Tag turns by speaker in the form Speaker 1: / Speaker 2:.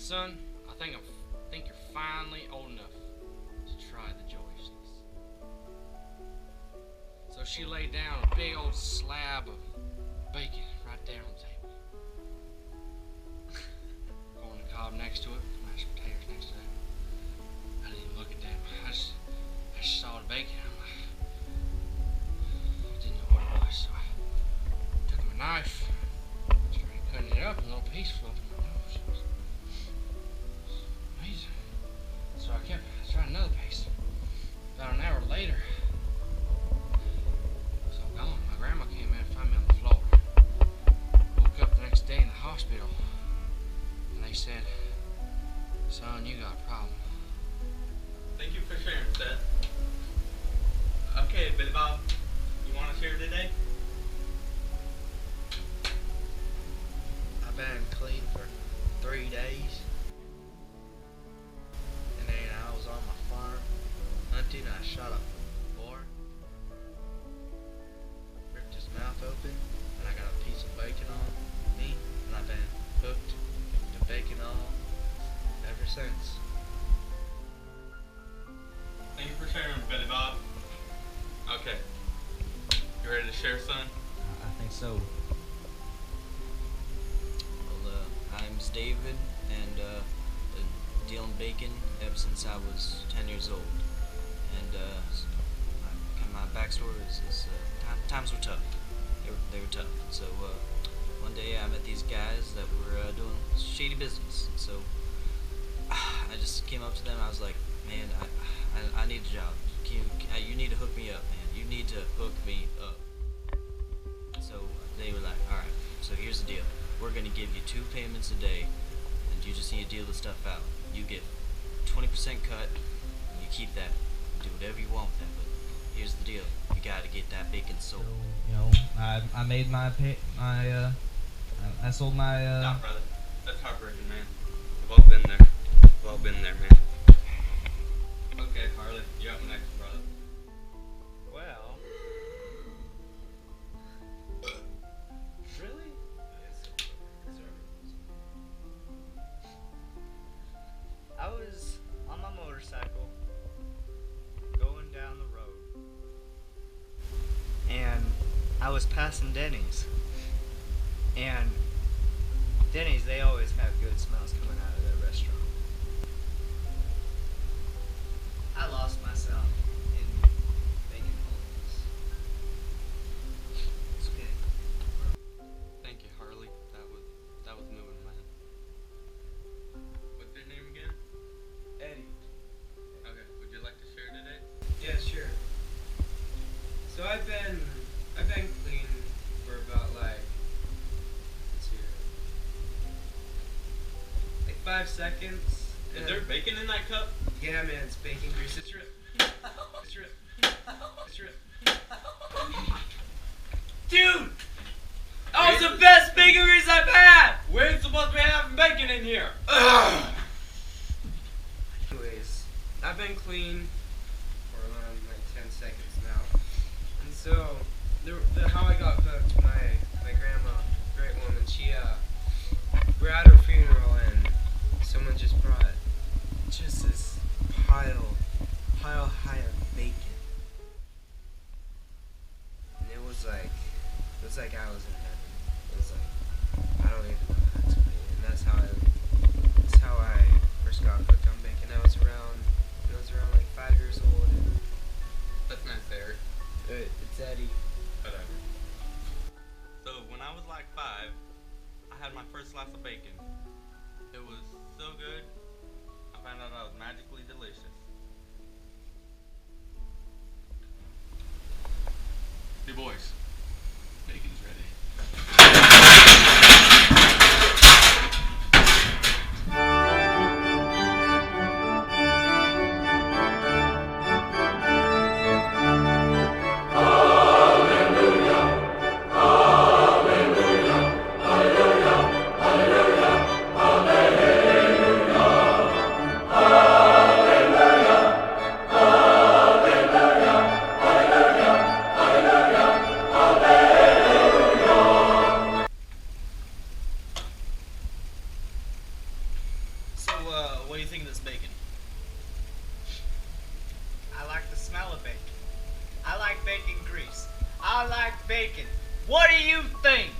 Speaker 1: son, I think you're finally old enough to try the joyousness. So she laid down a big old slab of bacon right there on the table. Corn on the cob next to it, mashed potatoes next to that. I didn't even look at that. I just saw the bacon. I'm like, I didn't know what it was, so I took my knife, started cutting it up, and a little piece flew up in my nose. It was amazing. So I tried another piece. About an hour later, it was all gone. My grandma came in and found me on the floor. Woke up the next day in the hospital, and they said, son, you got a problem.
Speaker 2: Thank you for sharing, Seth. Okay, Billy Bob, you want to share today?
Speaker 3: I've been clean for 3 days. And then I was on my farm hunting and I shot a boar. Ripped his mouth open and I got a piece of bacon on me. And I've been hooked to bacon all ever since.
Speaker 2: Thank you for sharing, Billy Bob. Okay. You ready to share, son?
Speaker 4: I think so. Well, I'm David, and been dealing bacon ever since I was 10 years old. And my backstory is times were tough. They were tough. So one day I met these guys that were doing shady business. So I just came up to them. I was like, man, I need a job. You need to hook me up, man. You need to hook me up. So they were like, alright, so here's the deal. We're going to give you 2 payments a day, and you just need to deal the stuff out. You get 20% cut, and you keep that. Do whatever you want with that, but here's the deal. You got to get that bacon sold.
Speaker 5: I made I sold my,
Speaker 2: Nah, brother. That's heartbreaking, man. We've all been there. We've all been there, man. Okay, Harley, you're up next, brother.
Speaker 3: Well, really? I was on my motorcycle going down the road and I was passing Denny's, and Denny's, they always have good smells coming out of their restaurant. I lost myself in bacon holes. It's good.
Speaker 2: Thank you, Harley. That was moving, man. What's your name again?
Speaker 6: Eddie.
Speaker 2: Okay, would you like to share today?
Speaker 6: Yeah, sure. So I've been clean for about let's see here, 5 seconds.
Speaker 2: Is there bacon in that cup?
Speaker 6: Yeah, man, it's bacon grease. It's rip. It's rip. It's rip. Dude! That was the best bacon grease I've had!
Speaker 2: We ain't supposed to be having bacon in here.
Speaker 6: Anyways, I've been clean for around 10 seconds now. And so, how I got hooked, my grandma, great woman, we're at her funeral and someone just brought just this pile high of bacon. And it was like I was in heaven. It was like, I don't even know how to explain it. And that's how I first got hooked on bacon. I was around like 5 years old. And
Speaker 2: That's nice, Eric.
Speaker 6: it's Eddie.
Speaker 2: Whatever. So when I was like 5, I had my first slice of bacon. It was so good, I found out I was magically delicious. Hey boys, bacon's ready.
Speaker 7: what do you think of this bacon?
Speaker 8: I like the smell of bacon. I like bacon grease. I like bacon. What do you think?